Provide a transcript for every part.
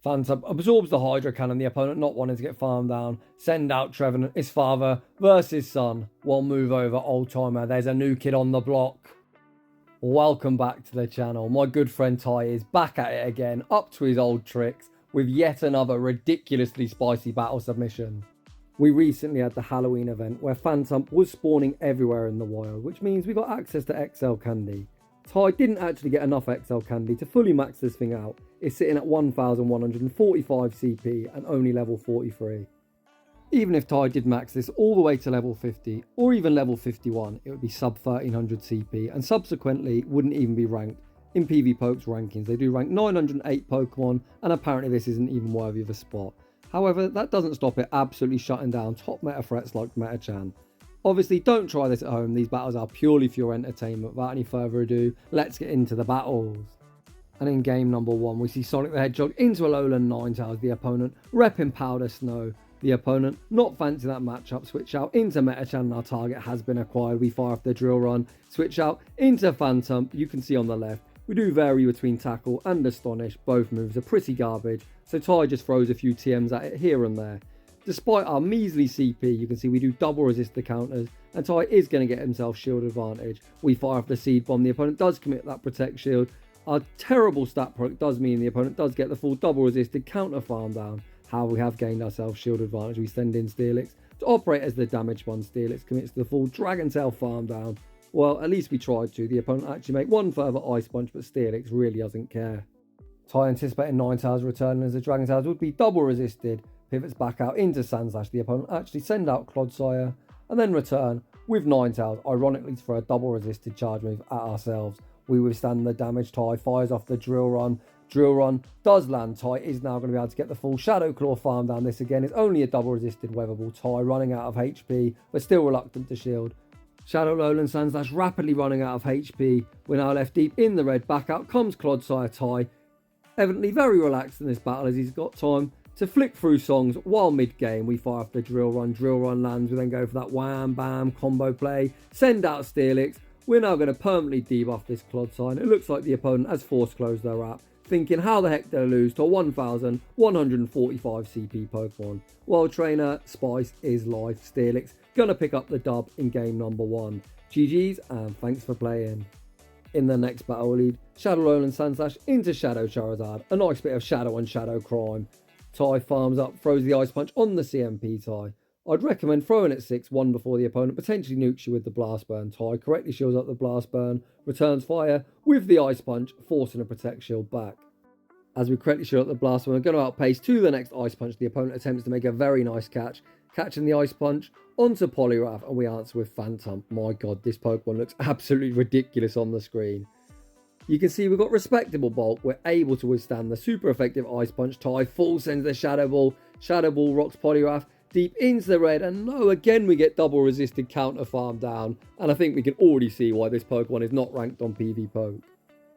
Phantump absorbs the Hydro Cannon, the opponent not wanting to get farmed down. Send out Trevadent, his father versus son. While move over old timer, there's a new kid on the block. Welcome back to the channel. My good friend Ty is back at it again, up to his old tricks, with yet another ridiculously spicy battle submission. We recently had the Halloween event where Phantump was spawning everywhere in the wild, which means we got access to XL candy. Ty didn't actually get enough XL candy to fully max this thing out. It's sitting at 1145 CP and only level 43. Even if Ty did max this all the way to level 50 or even level 51, it would be sub 1300 CP and subsequently wouldn't even be ranked in pvpokes rankings. They do rank 908 Pokemon and apparently this isn't even worthy of a spot. However, that doesn't stop it absolutely shutting down top meta threats like Metachan. Obviously, don't try this at home. These battles are purely for your entertainment. Without any further ado, let's get into the battles. And in game number 1, we see Sonic the Hedgehog into Alolan Ninetales, the opponent repping Powder Snow. The opponent not fancy that matchup, switch out into Metachan and our target has been acquired. We fire off the Drill Run, switch out into Phantump. You can see on the left, we do vary between Tackle and Astonish. Both moves are pretty garbage, so Ty just throws a few TMs at it here and there. Despite our measly CP, you can see we do double resist the counters, and Ty is going to get himself shield advantage. We fire off the Seed Bomb, the opponent does commit that Protect Shield. Our terrible stat product does mean the opponent does get the full double resisted counter farm down. However, we have gained ourselves shield advantage. We send in Steelix to operate as the damage one. Steelix commits to the full Dragon Tail farm down. Well, at least we tried to. The opponent actually make one further Ice Punch, but Steelix really doesn't care. Ty anticipating Ninetales returning as the Dragon Tails would be double resisted. Pivots back out into Sandslash. The opponent actually send out Clodsire and then return with Ninetales, ironically for a double resisted charge move at ourselves. We withstand the damage. Ty fires off the Drill Run. Drill Run does land. Ty is now going to be able to get the full Shadow Claw farm down. This again is only a double resisted Weather Ball. Ty running out of HP but still reluctant to shield. Shadow Lowland Sandslash rapidly running out of HP. We're now left deep in the red. Back out comes Clodsire. Ty evidently very relaxed in this battle as he's got time to flick through songs while mid-game. We fire off the Drill Run lands, we then go for that wham bam combo play, send out Steelix. We're now going to permanently debuff this Clodsire. It looks like the opponent has force closed their app, thinking how the heck they'll lose to a 1145 CP Pokemon. Wild Trainer Spice is life. Steelix gonna pick up the dub in game number 1. GG's and thanks for playing. In the next battle we'll lead Shadow Lowland Sandslash into Shadow Charizard. A nice bit of Shadow on Shadow crime. Ty farms up, throws the Ice Punch on the CMP Ty. I'd recommend throwing at 6-1 before the opponent potentially nukes you with the Blast Burn. Ty correctly shields up the Blast Burn, returns fire with the Ice Punch, forcing a Protect Shield back. As we correctly shield up the Blast Burn, we're going to outpace to the next Ice Punch. The opponent attempts to make a very nice catch, catching the Ice Punch onto Poliwrath, and we answer with Phantump. My god, this Pokemon looks absolutely ridiculous on the screen. You can see we've got respectable bulk. We're able to withstand the super effective Ice Punch. Ty full sends the Shadow Ball. Shadow Ball rocks Poliwrath deep into the red. And no, again we get double resisted counter farm down. And I think we can already see why this Pokemon is not ranked on PvPoke.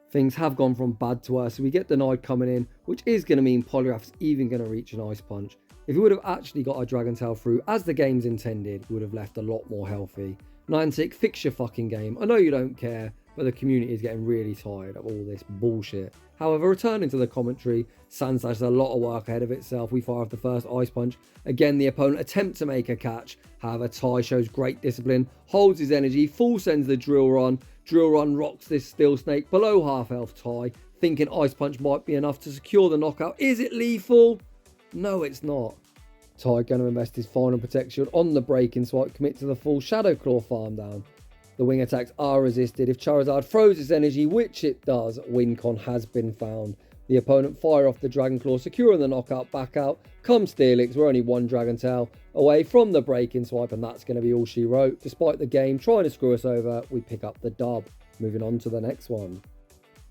Things have gone from bad to worse. So we get denied coming in, which is going to mean Poliwrath's even going to reach an Ice Punch. If he would have actually got a Dragon Tail through as the game's intended, he would have left a lot more healthy. Niantic, fix your fucking game. I know you don't care, but the community is getting really tired of all this bullshit. However, returning to the commentary, Sandslash has a lot of work ahead of itself. We fire off the first Ice Punch. Again, the opponent attempts to make a catch. However, Ty shows great discipline, holds his energy, full sends the Drill Run. Drill Run rocks this Steel Snake below half health. Ty thinking Ice Punch might be enough to secure the knockout. Is it lethal? No, it's not. Ty going to invest his final Protect Shield on the Breaking Swipe, commit to the full Shadow Claw farm down. The wing attacks are resisted if Charizard throws its energy, which it does. Wincon has been found. The opponent fire off the Dragon Claw, securing the knockout. Back out comes Steelix. We're only one Dragon Tail away from the Breaking Swipe, and that's going to be all she wrote. Despite the game trying to screw us over, we pick up the dub. Moving on to the next one.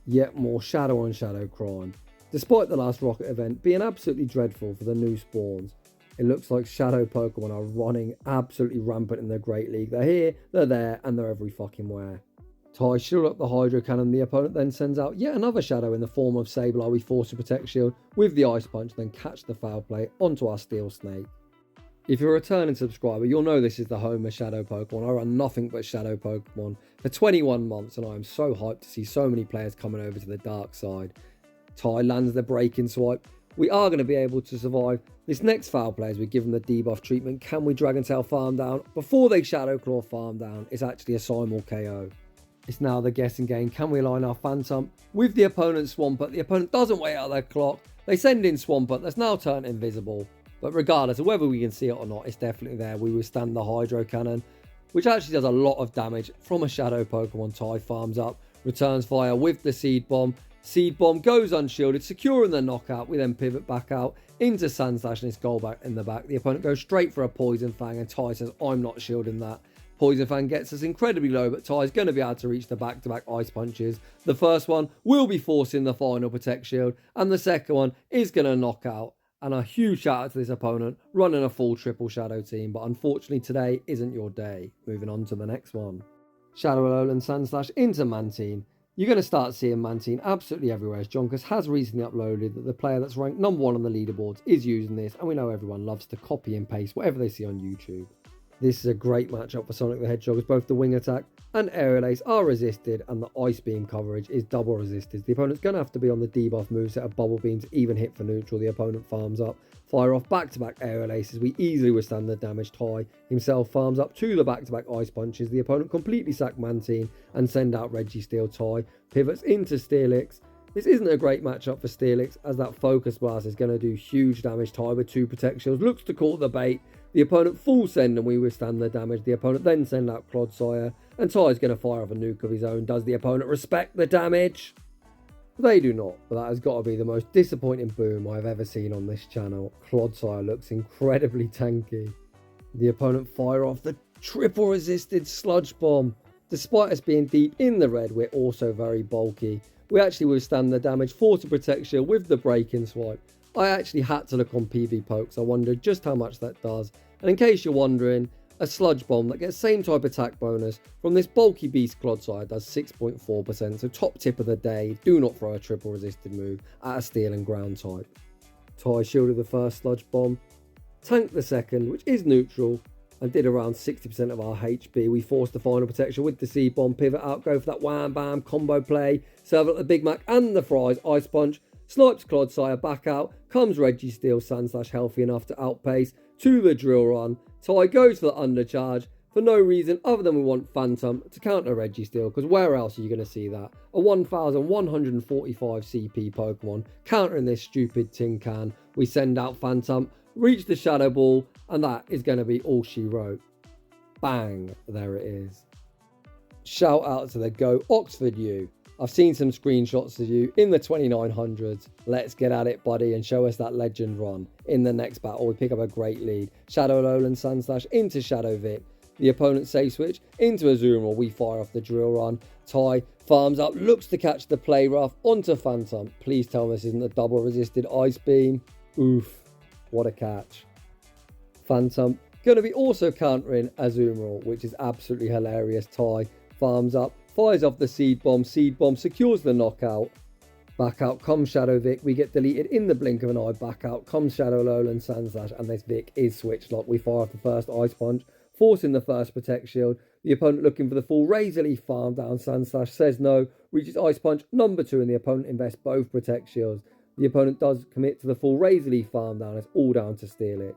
Yet more Shadow on Shadow crime. Despite the last Rocket event being absolutely dreadful for the new spawns, it looks like Shadow Pokemon are running absolutely rampant in the Great League. They're here, they're there, and they're every fucking where. Ty shield up the Hydro Cannon. The opponent then sends out yet another Shadow in the form of Sableye. We force a Protect Shield with the Ice Punch, then catch the Foul Play onto our Steel Snake. If you're a returning subscriber, you'll know this is the home of Shadow Pokemon. I run nothing but Shadow Pokemon for 21 months, and I am so hyped to see so many players coming over to the dark side. Ty lands the Breaking Swipe. we are going to be able to survive this next foul play as we give them the debuff treatment. Can we Dragon Tail farm down before they Shadow Claw farm down? It's actually a simul KO. It's now the guessing game. Can we align our Phantump with the opponent's Swampert? The opponent doesn't wait out their clock. They send in Swampert that's now turned invisible. But regardless of whether we can see it or not, it's definitely there. We withstand the Hydro Cannon, which actually does a lot of damage from a Shadow Pokemon. Ty farms up, returns fire with the Seed Bomb. Seed Bomb goes unshielded, securing the knockout. We then pivot back out into Sandslash and it's Golbat in the back. The opponent goes straight for a Poison Fang and Ty says, I'm not shielding that. Poison Fang gets us incredibly low, but Ty's going to be able to reach the back-to-back Ice Punches. The first one will be forcing the final Protect Shield, and the second one is going to knock out. And a huge shout out to this opponent running a full triple Shadow team, but unfortunately today isn't your day. Moving on to the next one. Shadow Alolan Sandslash into Mantine. You're going to start seeing Mantine absolutely everywhere, as Jonkus has recently uploaded that the player that's ranked number 1 on the leaderboards is using this, and we know everyone loves to copy and paste whatever they see on YouTube. This is a great matchup for Sonic the Hedgehog as both the Wing Attack and Aerial Ace are resisted and the Ice Beam coverage is double resisted. The opponent's going to have to be on the debuff moveset of Bubble Beam to even hit for neutral. The opponent farms up, fire off back-to-back Aerial Aces. We easily withstand the damage. Ty himself farms up to the back-to-back Ice Punches. The opponent completely sack Mantine and send out Registeel. Ty pivots into Steelix. This isn't a great matchup for Steelix as that Focus Blast is going to do huge damage. Ty with 2 Protect Shields looks to caught the bait. The opponent full send and we withstand the damage. The opponent then send out Clodsire and Ty's going to fire off a nuke of his own. Does the opponent respect the damage? They do not, but that has got to be the most disappointing boom I've ever seen on this channel. Clodsire looks incredibly tanky. The opponent fire off the triple resisted Sludge Bomb. Despite us being deep in the red, we're also very bulky. We actually withstand the damage, force a Protect Shield with the Breaking Swipe. I actually had to look on pvpokes. I wondered just how much that does. And in case you're wondering, a Sludge Bomb that gets same type attack bonus from this bulky beast Clodsire does 6.4%. So top tip of the day, do not throw a triple resisted move at a steel and ground type. Ty shielded the first Sludge Bomb, tanked the second, which is neutral, and did around 60% of our HP. We forced the final protection with the Seed Bomb, pivot out, go for that wham bam combo play, serve up the Big Mac and the fries, Ice Punch, snipes Clodsire back out, comes Registeel, Sandslash healthy enough to outpace to the Drill Run. Ty goes for the undercharge for no reason other than we want Phantump to counter Registeel, because where else are you going to see that? A 1145 CP Pokemon countering this stupid tin can. We send out Phantump, reach the Shadow Ball, and that is going to be all she wrote. Bang, there it is. Shout out to the Go Oxford you. I've seen some screenshots of you in the 2900s. Let's get at it, buddy, and show us that legend run. In the next battle, we pick up a great lead. Shadow Alolan Sandslash into Shadow Vic. The opponent safe switch into Azumarill. We fire off the Drill Run. Ty farms up, looks to catch the Play Rough onto Phantump. Please tell me this isn't a double resisted Ice Beam. Oof, what a catch. Phantump going to be also countering Azumarill, which is absolutely hilarious. Ty farms up, fires off the Seed Bomb. Seed Bomb secures the knockout. Back out comes Shadow Vic. We get deleted in the blink of an eye. Back out comes Shadow Alolan Sandslash, and this Vic is switch locked. We fire off the first Ice Punch, forcing the first Protect Shield. The opponent looking for the full Razor Leaf farm down. Sandslash says no, reaches Ice Punch number 2, and the opponent invests both Protect Shields. The opponent does commit to the full Razor Leaf farm down. It's all down to Steelix.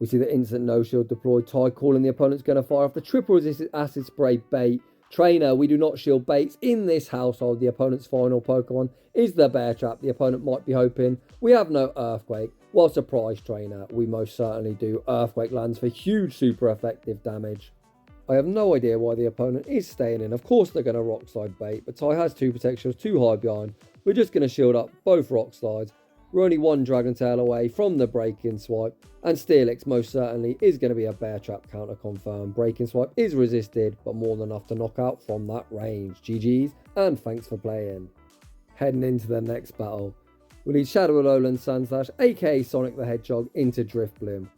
We see the instant no shield deployed. Ty calling the opponent's going to fire off the triple resisted Acid Spray bait. Trainer, we do not shield baits in this household. The opponent's final Pokemon is the Bear Trap. The opponent might be hoping we have no Earthquake. Well, surprise, Trainer, we most certainly do. Earthquake lands for huge super effective damage. I have no idea why the opponent is staying in. Of course they're going to Rock Slide bait, but Ty has 2 protections, 2 high behind. We're just going to shield up both Rock Slides. We're only 1 Dragon Tail away from the Breaking Swipe, and Steelix most certainly is going to be a Bear Trap counter confirmed. Breaking Swipe is resisted, but more than enough to knock out from that range. GG's, and thanks for playing. Heading into the next battle, we lead Shadow Alolan Sandslash, aka Sonic the Hedgehog, into Drifblim.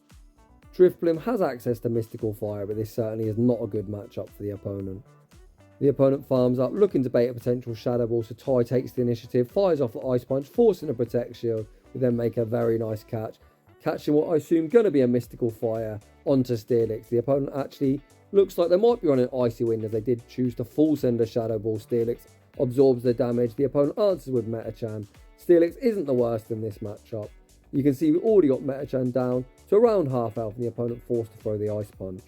Drifblim has access to Mystical Fire, but this certainly is not a good matchup for the opponent. The opponent farms up, looking to bait a potential Shadow Ball, so Ty takes the initiative, fires off the Ice Punch, forcing a Protect Shield. We then make a very nice catch, catching what I assume going to be a Mystical Fire onto Steelix. The opponent actually looks like they might be running Icy Wind, as they did choose to full send a Shadow Ball. Steelix absorbs the damage. The opponent answers with Metachan. Steelix isn't the worst in this matchup. You can see we already got Metachan down to around half health and the opponent forced to throw the Ice Punch.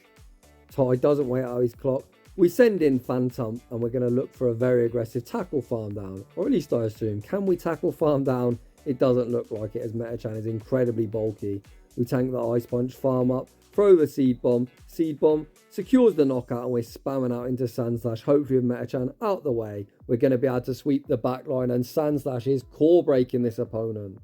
Ty doesn't wait out his clock. We send in Phantump and we're going to look for a very aggressive tackle farm down, or at least I assume. Can we tackle farm down? It doesn't look like it as Metachan is incredibly bulky. We tank the Ice Punch, farm up, throw the Seed Bomb secures the knockout and we're spamming out into Sand Slash. Hopefully with Metachan out the way, we're going to be able to sweep the back line and Sand Slash is core breaking this opponent.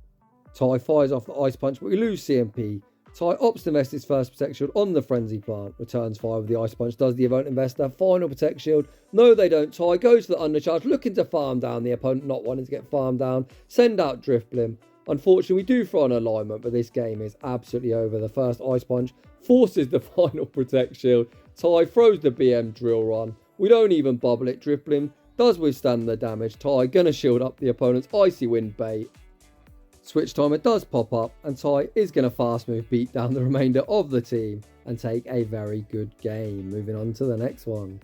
Ty fires off the Ice Punch but we lose CMP. Ty opts to invest his first Protect Shield on the Frenzy Plant, returns 5 with the Ice Punch, does the Event Investor, final Protect Shield. No, they don't. Ty goes for the Undercharge, looking to farm down the opponent, not wanting to get farmed down. Send out Drifblim. Unfortunately, we do throw an alignment, but this game is absolutely over. The first Ice Punch forces the final Protect Shield. Ty throws the BM Drill Run. We don't even bubble it. Drifblim does withstand the damage. Ty gonna shield up the opponent's Icy Wind bait. Switch timer does pop up and Ty is going to fast move beat down the remainder of the team and take a very good game. Moving on to the next one.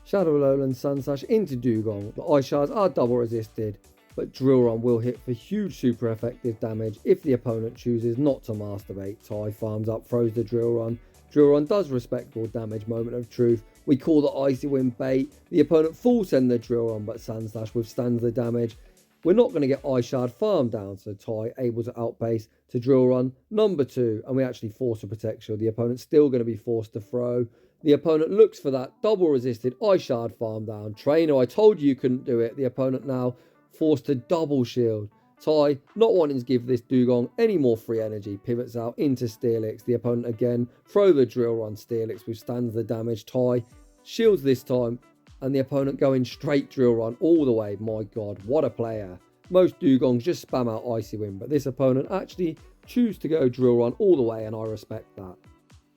Shadow Alolan Sand Slash into Dugong. The Ice Shards are double resisted, but Drill Run will hit for huge super effective damage if the opponent chooses not to masturbate. Ty farms up, throws the Drill Run. Drill Run does respectable damage, moment of truth. We call the Icy Wind bait. The opponent full send the Drill Run, but Sand Slash withstands the damage. We're not going to get Ice Shard farm down, so Ty able to outpace to Drill Run number 2, and we actually force a Protect Shield. The opponent's still going to be forced to throw. The opponent looks for that double resisted Ice Shard farm down. Trainer, I told you couldn't do it. The opponent now forced to double shield. Ty, not wanting to give this Dugong any more free energy, pivots out into Steelix. The opponent again, throw the Drill Run. Steelix withstands the damage. Ty shields this time. And the opponent going straight Drill Run all the way. My God, what a player. Most Dugongs just spam out Icy Wind, but this opponent actually choose to go Drill Run all the way, and I respect that.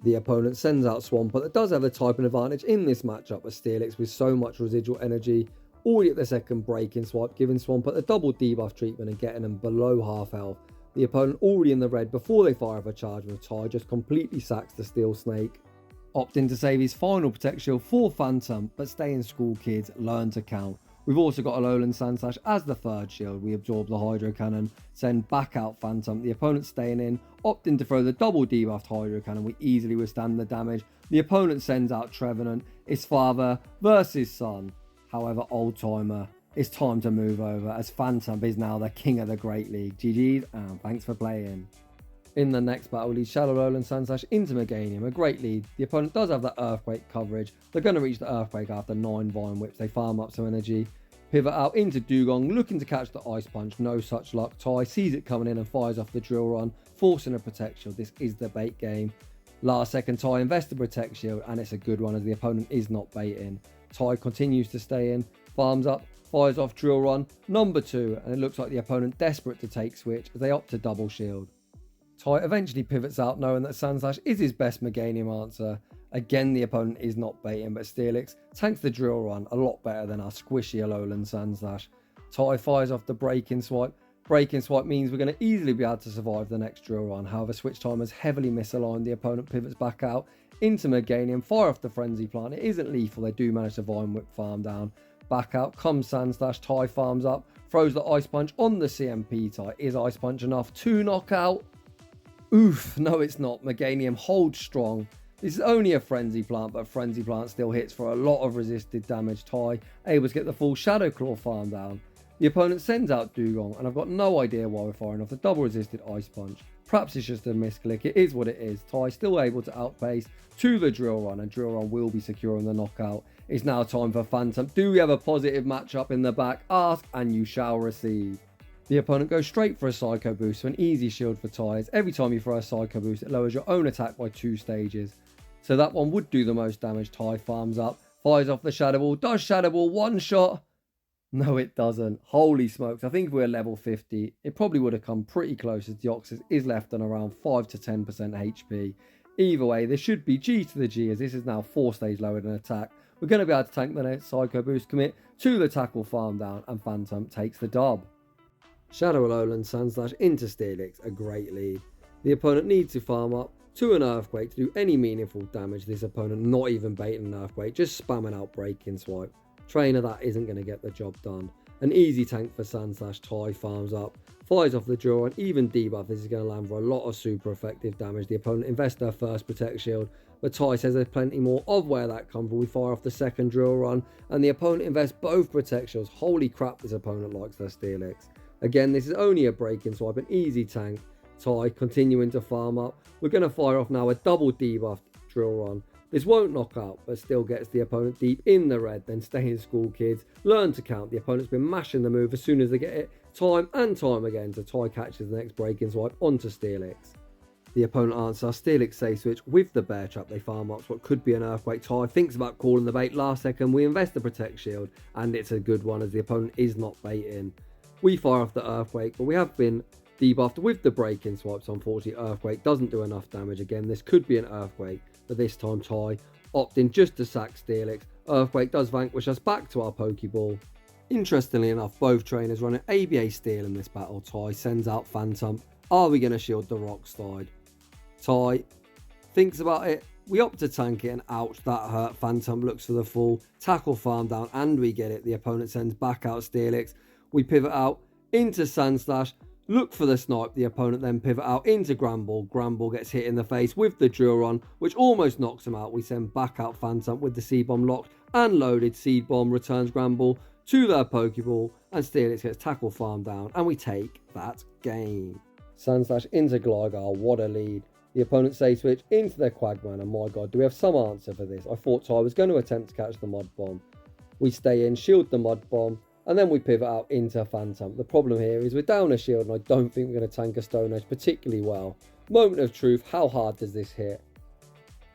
The opponent sends out Swampert that does have the typing advantage in this matchup as Steelix with so much residual energy. Already at the second breaking swipe, giving Swampert the double debuff treatment and getting them below half health. The opponent already in the red before they fire up a charge with Ty just completely sacks the Steel Snake. Opting to save his final Protect Shield for Phantump, but stay in school kids, learn to count. We've also got Alolan Sand Slash as the third shield. We absorb the Hydro Cannon, send back out Phantump. The opponent staying in, opting to throw the double debuffed Hydro Cannon. We easily withstand the damage. The opponent sends out Trevadent. It's father versus son. However, old timer, it's time to move over as Phantump is now the king of the Great League. GG's and thanks for playing. In the next battle, leads Shadow Alolan Sand Slash into Meganium, a great lead. The opponent does have that Earthquake coverage. They're going to reach the Earthquake after 9 Vine Whips. They farm up some energy. Pivot out into Dugong, looking to catch the Ice Punch. No such luck. Ty sees it coming in and fires off the Drill Run, forcing a Protect Shield. This is the bait game. Last second, Ty invests the Protect Shield, and it's a good one as the opponent is not baiting. Ty continues to stay in, farms up, fires off Drill Run, number 2, and it looks like the opponent desperate to take switch as they opt to double shield. Ty eventually pivots out knowing that Sand Slash is his best Meganium answer. Again, the opponent is not baiting, but Steelix tanks the Drill Run a lot better than our squishy Alolan Sand Slash. Ty fires off the Breaking Swipe. Breaking Swipe means we're going to easily be able to survive the next Drill Run. However, Switch Timer's heavily misaligned. The opponent pivots back out into Meganium, fire off the Frenzy Plant. It isn't lethal. They do manage to Vine Whip farm down. Back out comes Sand Slash. Ty farms up, throws the Ice Punch on the CMP Ty. Is Ice Punch enough to knock out? Oof, no it's not. Meganium holds strong. This is only a Frenzy Plant, but Frenzy Plant still hits for a lot of resisted damage. Ty able to get the full Shadow Claw farm down. The opponent sends out Dugong, and I've got no idea why we're firing off the double resisted Ice Punch. Perhaps it's just a misclick. It is what it is. Ty still able to outpace to the Drill Run, and Drill Run will be securing the knockout. It's now time for Phantump. Do we have a positive matchup in the back? Ask and you shall receive. The opponent goes straight for a Psycho Boost, so an easy shield for Ty. Every time you throw a Psycho Boost, it lowers your own attack by 2 stages. So that one would do the most damage. Ty farms up, fires off the Shadow Ball. Does Shadow Ball one shot? No, it doesn't. Holy smokes. I think if we're level 50, it probably would have come pretty close as Deoxys is left on around 5 to 10% HP. Either way, this should be G to the G as this is now 4 stages lower than attack. We're going to be able to tank the next Psycho Boost, commit to the tackle farm down, and Phantump takes the dub. Shadow Alolan Sand Slash into Steelix, a great lead. The opponent needs to farm up to an Earthquake to do any meaningful damage. This opponent not even baiting an Earthquake, just spamming out Breaking Swipe. Trainer, that isn't going to get the job done. An easy tank for Sun/Ty farms up, fires off the drill run, even debuff. This is going to land for a lot of super effective damage. The opponent invests their first protect shield, but Ty says there's plenty more of where that comes from. We fire off the second drill run, and the opponent invests both protect shields. Holy crap, this opponent likes their Steelix. Again, this is only a break-in swipe, an easy tank. Ty continuing to farm up. We're going to fire off now a double debuff drill run. This won't knock out, but still gets the opponent deep in the red. Then stay in school, kids. Learn to count. The opponent's been mashing the move as soon as they get it, time and time again. So Ty catches the next break-in swipe onto Steelix. The opponent answers Steelix safe switch with the bear trap. They farm up what could be an earthquake. Ty thinks about calling the bait. Last second, we invest the protect shield, and it's a good one as the opponent is not baiting. We fire off the earthquake, but we have been debuffed with the break-in swipes. Unfortunately, earthquake doesn't do enough damage. Again, this could be an earthquake, but this time Ty opting just to sack Steelix. Earthquake does vanquish us back to our Pokeball. Interestingly enough, both trainers run an ABA Steel in this battle. Ty sends out Phantump. Are we going to shield the rock slide? Ty thinks about it. We opt to tank it, and ouch, that hurt. Phantump looks for the full tackle farm down, and we get it. The opponent sends back out Steelix. We pivot out into Sandslash. Look for the snipe. The opponent then pivot out into Granbull. Granbull gets hit in the face with the drill run, which almost knocks him out. We send back out Phantump with the Seed Bomb locked and loaded. Seed Bomb returns Granbull to their Pokeball, and Steelix gets tackle farm down, and we take that game. Sandslash into Gligar. What a lead. The opponent safe switch into their Quagman, and my god, do we have some answer for this? I thought Ty was going to attempt to catch the Mud Bomb. We stay in, shield the Mud Bomb, and then we pivot out into Phantump. The problem here is we're down a shield, and I don't think we're going to tank a Stone Edge particularly well. Moment of truth, how hard does this hit?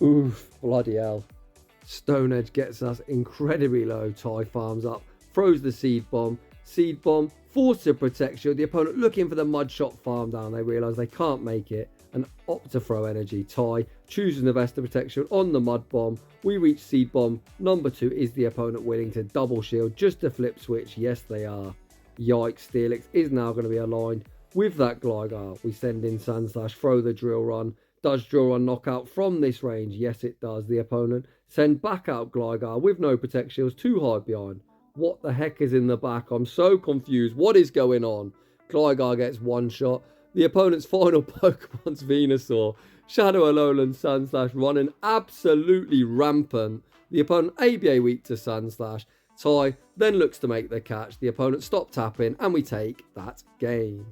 Oof, bloody hell. Stone Edge gets us incredibly low. Ty farms up, throws the Seed Bomb. Seed Bomb, forced to protect shield. The opponent looking for the Mud Shot farm down. They realise they can't make it and opt to throw energy. Ty choosing the Vesta Protect Shield on the Mud Bomb. We reach Seed Bomb. Number 2 is the opponent willing to double shield just to flip switch. Yes, they are. Yikes, Steelix is now going to be aligned with that Gligar. We send in Sandslash, throw the Drill Run. Does Drill Run knock out from this range? Yes, it does. The opponent send back out Gligar with no Protect Shields to hide behind. What the heck is in the back? I'm so confused. What is going on? Gligar gets one shot. The opponent's final Pokemon's Venusaur. Shadow Alolan Sandslash running absolutely rampant. The opponent ABA weak to Sandslash. Ty then looks to make the catch. The opponent stop tapping, and we take that game.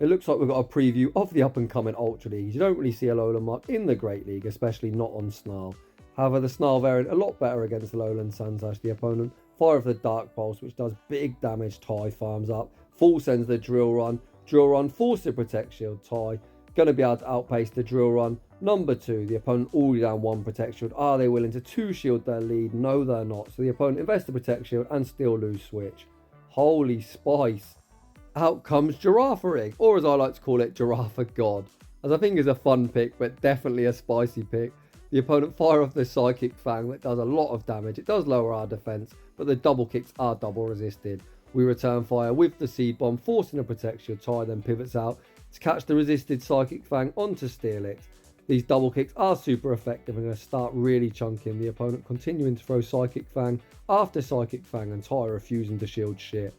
It looks like we've got a preview of the up-and-coming Ultra Leagues. You don't really see Alolan Mark in the Great League, especially not on Snarl. However, the Snarl variant a lot better against Alolan Sandslash. The opponent fire of the Dark Pulse, which does big damage. Ty farms up. Full sends the Drill Run. Drill Run, force to protect shield. Ty going to be able to outpace the Drill Run. Number 2, the opponent already down 1 protect shield. Are they willing to 2 shield their lead? No, they're not. So the opponent invests the protect shield and still lose switch. Holy spice. Out comes Girafarig, or as I like to call it, Giraffa God. As I think is a fun pick, but definitely a spicy pick. The opponent fire off the Psychic Fang that does a lot of damage. It does lower our defense, but the double kicks are double resisted. We return fire with the Seed Bomb, forcing a protect shield. Ty then pivots out to catch the resisted Psychic Fang onto Steelix. These double kicks are super effective and going to start really chunking. The opponent continuing to throw Psychic Fang after Psychic Fang, and Ty refusing to shield shit.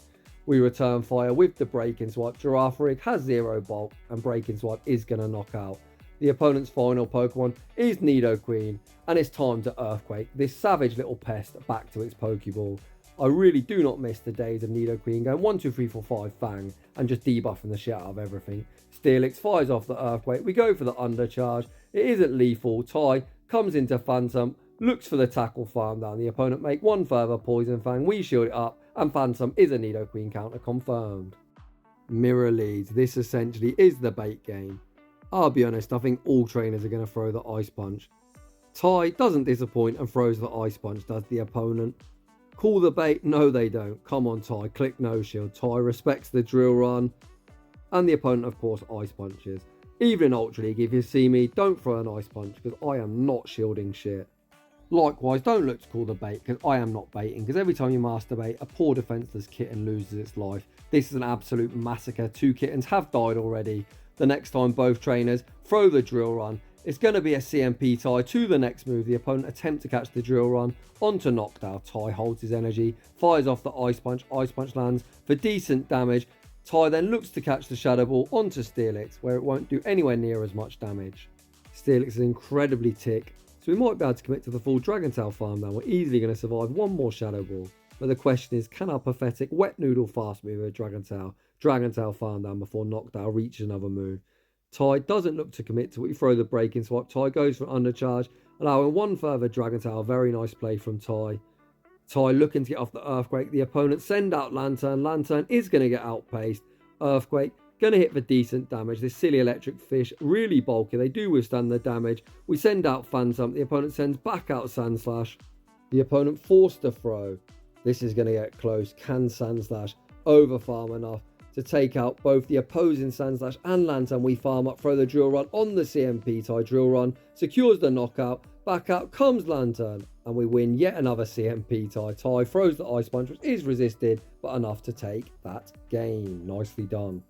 We return fire with the Break-In Swipe. Girafarig has 0 bulk, and Break-In Swipe is going to knock out. The opponent's final Pokemon is Nidoqueen, and it's time to Earthquake this savage little pest back to its Pokeball. I really do not miss the days of Nidoqueen going 1, 2, 3, 4, 5 Fang and just debuffing the shit out of everything. Steelix fires off the Earthquake. We go for the Undercharge. It isn't lethal. Ty comes into Phantump, looks for the tackle farm down. The opponent make 1 further Poison Fang. We shield it up, and Phantump is a Nidoqueen counter confirmed. Mirror leads. This essentially is the bait game. I'll be honest, I think all trainers are going to throw the Ice Punch. Ty doesn't disappoint and throws the Ice Punch, does the opponent. Call the bait? No, they don't. Come on, Ty. Click no shield. Ty respects the Drill Run. And the opponent, of course, Ice Punches. Even in Ultra League, if you see me, don't throw an Ice Punch, because I am not shielding shit. Likewise, don't look to call the bait, because I am not baiting, because every time you masturbate, a poor defenseless kitten loses its life. This is an absolute massacre. 2 kittens have died already. The next time both trainers throw the Drill Run, It's going to be a CMP tie to the next move. The opponent attempts to catch the drill run onto knockdown. Tai holds his energy, fires off the Ice Punch. Ice Punch lands for decent damage. Tai then looks to catch the Shadow Ball onto Steelix, where it won't do anywhere near as much damage. Steelix is incredibly tick, so we might be able to commit to the full Dragon Tail farm now. We're easily going to survive one more Shadow Ball. But the question is, can our pathetic Wet Noodle fast mover Dragon Tail farm down before knockdown reaches another move? Tai doesn't look to commit to it. We throw the breaking swipe. Tai goes for undercharge, allowing one further Dragon Tail. Very nice play from Tai. Tai looking to get off the Earthquake. The opponent send out Lantern. Lantern is going to get outpaced. Earthquake going to hit for decent damage. This silly electric fish, really bulky. They do withstand the damage. We send out Phantump. The opponent sends back out Sandslash. The opponent forced to throw. This is going to get close. Can Sandslash overfarm enough to take out both the opposing Sandslash and Lantern? We farm up, throw the drill run on the CMP tie. Drill run secures the knockout. Back out comes Lantern, and we win yet another CMP tie. Tai throws the Ice Punch, which is resisted, but enough to take that game. Nicely done.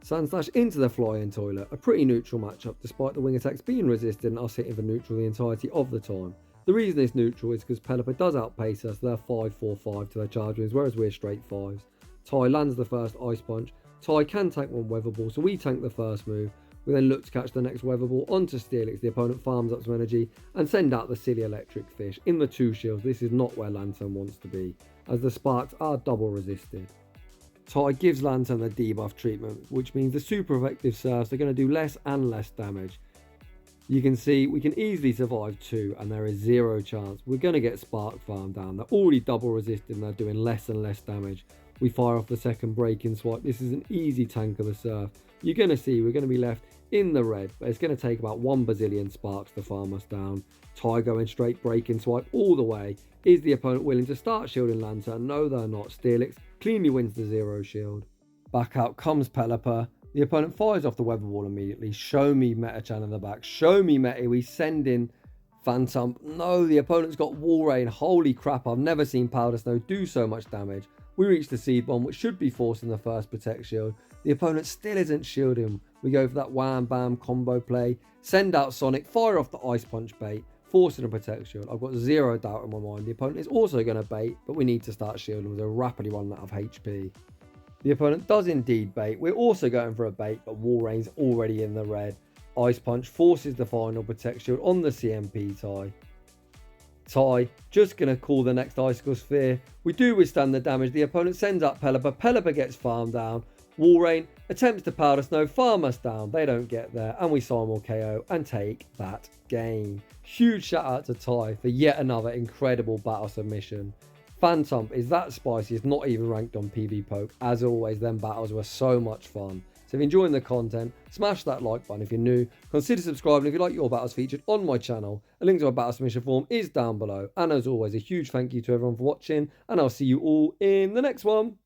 Sandslash into the Flying Toilet. A pretty neutral matchup, despite the wing attacks being resisted and us hitting for neutral the entirety of the time. The reason it's neutral is because Pelipper does outpace us. They're 5-4-5 to their charge wins, whereas we're straight 5s. Tai lands the first Ice Punch. Tai can tank one Weather Ball, so we tank the first move. We then look to catch the next Weather Ball onto Steelix. The opponent farms up some energy and send out the silly electric fish. In the 2 shields, this is not where Lantern wants to be, as the sparks are double resisted. Tai gives Lantern the debuff treatment, which means the super effective serves are going to do less and less damage. You can see we can easily survive 2, and there is 0 chance we're going to get Spark farmed down. They're already double resisted and they're doing less and less damage. We fire off the second breaking swipe. This is an easy tank of the surf. You're going to see we're going to be left in the red, but it's going to take about 1 bazillion sparks to farm us down. Tai going straight breaking swipe all the way. Is the opponent willing to start shielding Lantern? No, they're not. Steelix cleanly wins the 0 shield. Back out comes Pelipper. The opponent fires off the Weather Wall immediately. Show me Meta-chan in the back. Show me Meta. We send in Phantump. No, the opponent's got Wall Rain. Holy crap, I've never seen Powder Snow do so much damage. We reach the Seed Bomb, which should be forcing the first Protect Shield. The opponent still isn't shielding. We go for that Wham Bam combo play. Send out Sonic. Fire off the Ice Punch bait. Forcing a Protect Shield. I've got 0 doubt in my mind. The opponent is also going to bait, but we need to start shielding with a rapidly running out of HP. The opponent does indeed bait. We're also going for a bait, but Wall Rain's already in the red. Ice Punch forces the final Protect Shield on the CMP tie. Tai just going to call the next Icicle Sphere. We do withstand the damage. The opponent sends up Pelipper. Pelipper gets farmed down. Wall Rain attempts to Powder Snow, farm us down. They don't get there, and we Simul KO and take that game. Huge shout out to Tai for yet another incredible battle submission. Phantump is that spicy, it's not even ranked on pvpoke. As always, them battles were so much fun. So if you're enjoying the content, smash that like button if you're new. Consider subscribing if you like your battles featured on my channel. A link to my battle submission form is down below. And as always, a huge thank you to everyone for watching, and I'll see you all in the next one.